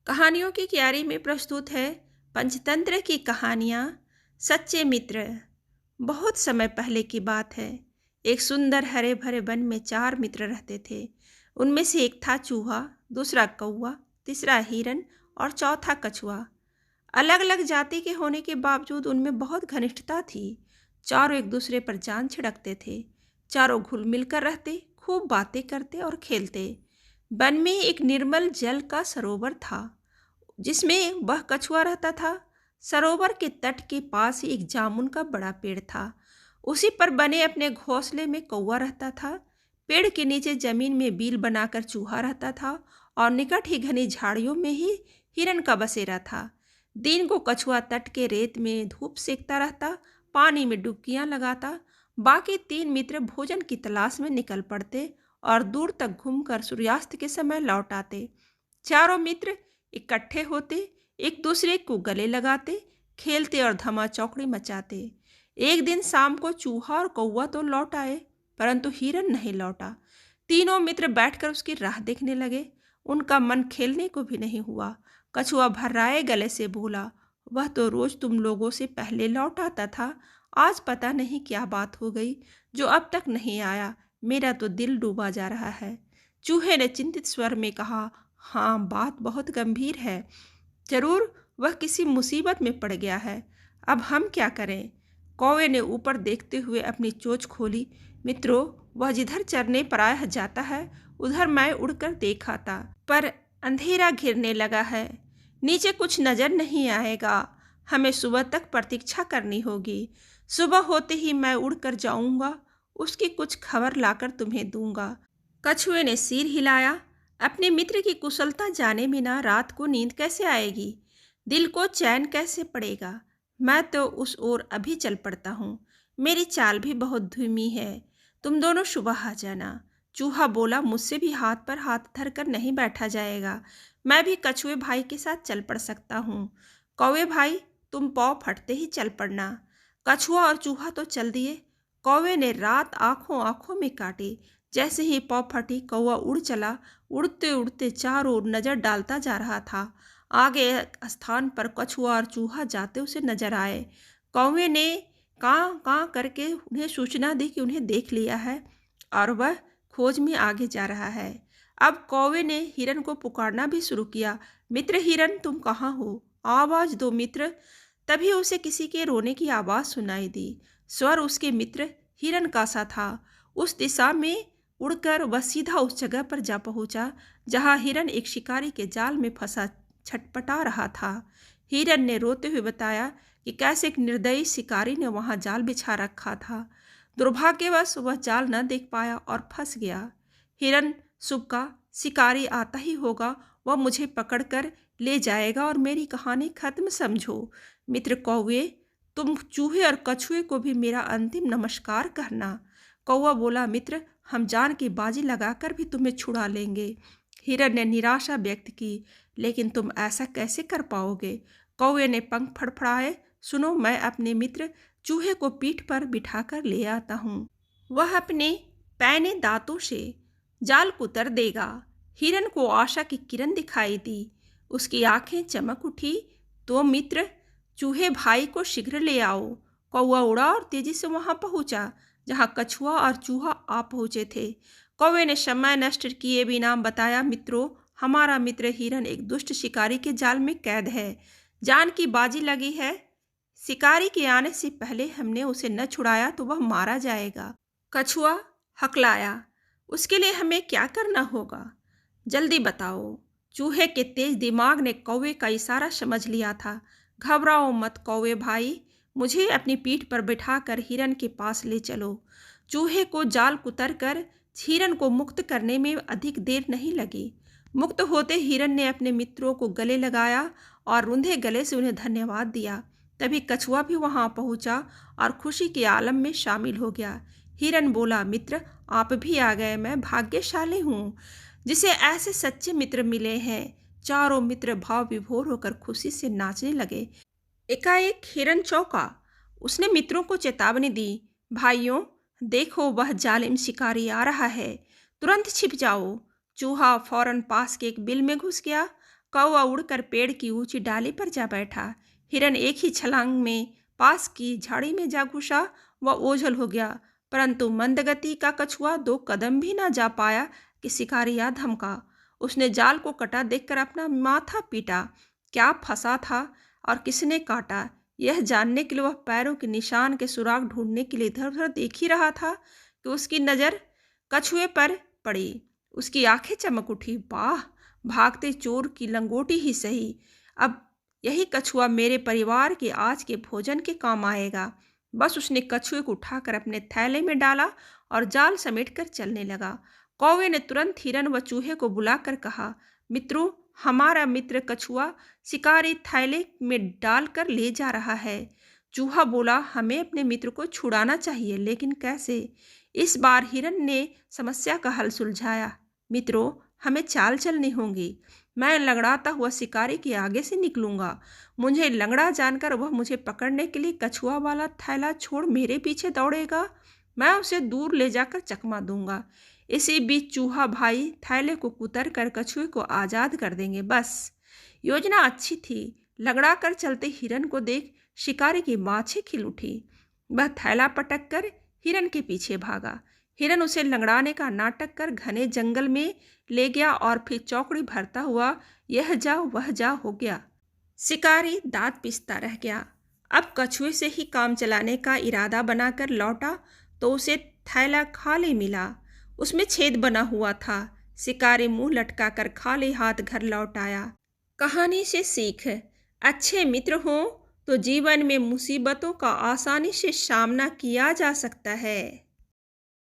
कहानियों की क्यारी में प्रस्तुत है पंचतंत्र की कहानियाँ। सच्चे मित्र। बहुत समय पहले की बात है। एक सुंदर हरे भरे वन में 4 मित्र रहते थे। उनमें से एक था चूहा, दूसरा कौवा, तीसरा हिरन और चौथा कछुआ। अलग अलग जाति के होने के बावजूद उनमें बहुत घनिष्ठता थी। चारों एक दूसरे पर जान छिड़कते थे। चारों घुल मिल कर रहते, खूब बातें करते और खेलते। वन में एक निर्मल जल का सरोवर था जिसमें वह कछुआ रहता था। सरोवर के तट के पास ही एक जामुन का बड़ा पेड़ था। उसी पर बने अपने घोंसले में कौवा रहता था। पेड़ के नीचे जमीन में बील बनाकर चूहा रहता था और निकट ही घनी झाड़ियों में ही हिरन का बसेरा था। दिन को कछुआ तट के रेत में धूप सेकता रहता, पानी में डुबकियां लगाता। बाकी 3 मित्र भोजन की तलाश में निकल पड़ते और दूर तक घूमकर सूर्यास्त के समय लौट आते। चारों मित्र इकट्ठे होते, एक दूसरे को गले लगाते, खेलते और धमा चौकड़ी मचाते। एक दिन शाम को चूहा और कौवा तो लौट आए, परंतु हिरन नहीं लौटा। तीनों मित्र बैठकर उसकी राह देखने लगे। उनका मन खेलने को भी नहीं हुआ। कछुआ भर्राए गले से बोला, वह तो रोज तुम लोगों से पहले लौट आता था। आज पता नहीं क्या बात हो गई जो अब तक नहीं आया। मेरा तो दिल डूबा जा रहा है। चूहे ने चिंतित स्वर में कहा, हाँ, बात बहुत गंभीर है। जरूर वह किसी मुसीबत में पड़ गया है। अब हम क्या करें? कौवे ने ऊपर देखते हुए अपनी चोंच खोली। मित्रों, वह जिधर चरने प्रायः जाता है उधर मैं उड़कर देख आता, पर अंधेरा घिरने लगा है। नीचे कुछ नजर नहीं आएगा। हमें सुबह तक प्रतीक्षा करनी होगी। सुबह होते ही मैं उड़कर जाऊंगा, उसकी कुछ खबर लाकर तुम्हें दूंगा। कछुए ने सिर हिलाया। अपने मित्र की कुशलता जाने बिना रात को नींद कैसे आएगी? दिल को चैन कैसे पड़ेगा? मैं तो उस ओर अभी चल पड़ता हूँ। मेरी चाल भी बहुत धीमी है। तुम दोनों सुबह आ जाना। चूहा बोला, मुझसे भी हाथ पर हाथ धरकर नहीं बैठा जाएगा। मैं भी कछुए भाई के साथ चल पड़ सकता हूँ। कौवे भाई, तुम पाँव फटते ही चल पड़ना। कछुआ और चूहा तो चल दिए। कौवे ने रात आंखों आंखों में काटी। जैसे ही पाँव फटी, कौवा उड़ चला। उड़ते उड़ते चारों ओर नजर डालता जा रहा था। आगे स्थान पर कछुआ और चूहा जाते उसे नजर आए। कौवे ने कां कां करके उन्हें सूचना दी कि उन्हें देख लिया है और वह खोज में आगे जा रहा है। अब कौवे ने हिरन को पुकारना भी शुरू किया। मित्र हिरन, तुम कहाँ हो? आवाज दो मित्र। तभी उसे किसी के रोने की आवाज सुनाई दी। स्वर उसके मित्र हिरन का सा था। उस दिशा में उड़कर वह सीधा उस जगह पर जा पहुंचा जहां हिरन एक शिकारी के जाल में फंसा छटपटा रहा था। हिरन ने रोते हुए बताया कि कैसे एक निर्दयी शिकारी ने वहां जाल बिछा रखा था। दुर्भाग्यवश वह जाल न देख पाया और फंस गया। हिरन सुबका, शिकारी आता ही होगा, वह मुझे पकड़कर ले जाएगा और मेरी कहानी खत्म समझो। मित्र कौवे, तुम चूहे और कछुए को भी मेरा अंतिम नमस्कार कहना। कौवा बोला, मित्र, हम जान की बाजी लगाकर भी तुम्हें छुड़ा लेंगे। हिरन ने निराशा व्यक्त की, लेकिन तुम ऐसा कैसे कर पाओगे? कौवे ने पंख फड़फड़ाए। सुनो, मैं अपने मित्र चूहे को पीठ पर बिठाकर ले आता हूँ। वह अपने पैने दांतों से जाल कुतर देगा। हिरन को आशा की किरण दिखाई दी। उसकी आंखें चमक उठी। तो मित्र, चूहे भाई को शीघ्र ले आओ। कौवा उड़ा और तेजी से वहां पहुंचा जहां कछुआ और चूहा आ पहुंचे थे। कौवे ने समय नष्ट किए बिना बताया, मित्रों, हमारा मित्र हिरन एक दुष्ट शिकारी के जाल में कैद है। जान की बाजी लगी है। शिकारी के आने से पहले हमने उसे न छुड़ाया तो वह मारा जाएगा। कछुआ हकलाया, उसके लिए हमें क्या करना होगा? जल्दी बताओ। चूहे के तेज दिमाग ने कौवे का इशारा समझ लिया था। घबराओ मत कौवे भाई, मुझे अपनी पीठ पर बिठाकर हिरन के पास ले चलो। चूहे को जाल कुतर कर हिरन को मुक्त करने में अधिक देर नहीं लगी। मुक्त होते हिरन ने अपने मित्रों को गले लगाया और रुंधे गले से उन्हें धन्यवाद दिया। तभी कछुआ भी वहां पहुंचा और खुशी के आलम में शामिल हो गया। हिरन बोला, मित्र, आप भी आ गए। मैं भाग्यशाली हूँ जिसे ऐसे सच्चे मित्र मिले हैं। चारों मित्र भाव विभोर होकर खुशी से नाचने लगे। एकाएक हिरन चौंका। उसने मित्रों को चेतावनी दी, भाइयों, देखो, वह जालिम शिकारी आ रहा है, तुरंत छिप जाओ। चूहा फौरन पास के एक बिल में घुस गया। कौवा उड़कर पेड़ की ऊंची डाली पर जा बैठा। हिरन एक ही छलांग में पास की झाड़ी में जा घुसा। वह ओझल हो गया, परंतु मंदगति का कछुआ 2 कदम भी न जा पाया कि शिकारी आ धमका। उसने जाल को कटा देखकर अपना माथा पीटा। क्या फंसा था और किसने काटा, यह जानने के लिए वह पैरों के निशान के सुराग ढूंढने के लिए इधर उधर देख ही रहा था कि उसकी नज़र कछुए पर पड़ी। उसकी आंखें चमक उठी। वाह, भागते चोर की लंगोटी ही सही। अब यही कछुआ मेरे परिवार के आज के भोजन के काम आएगा। बस उसने कछुए को उठाकर अपने थैले में डाला और जाल समेटकर चलने लगा। कौवे ने तुरंत हिरन व चूहे को बुलाकर कहा, मित्रों, हमारा मित्र कछुआ शिकारी थैले में डालकर ले जा रहा है। चूहा बोला, हमें अपने मित्र को छुड़ाना चाहिए, लेकिन कैसे? इस बार हिरन ने समस्या का हल सुलझाया। मित्रों, हमें चाल चलनी होगी। मैं लंगड़ाता हुआ शिकारी के आगे से निकलूंगा। मुझे लंगड़ा जानकर वह मुझे पकड़ने के लिए कछुआ वाला थैला छोड़ मेरे पीछे दौड़ेगा। मैं उसे दूर ले जाकर चकमा दूंगा। इसी बीच चूहा भाई थैले को कुतर कर कछुए को आज़ाद कर देंगे। बस, योजना अच्छी थी। लंगड़ा कर चलते हिरन को देख शिकारी की बाछें खिल उठी। वह थैला पटक कर हिरन के पीछे भागा। हिरन उसे लंगड़ाने का नाटक कर घने जंगल में ले गया और फिर चौकड़ी भरता हुआ यह जा वह जा हो गया। शिकारी दांत पिसता रह गया। अब कछुए से ही काम चलाने का इरादा बनाकर लौटा तो उसे थैला खाली मिला। उसमें छेद बना हुआ था। शिकारी मुंह लटकाकर खाली हाथ घर लौट आया। कहानी से सीख, अच्छे मित्र हों तो जीवन में मुसीबतों का आसानी से सामना किया जा सकता है।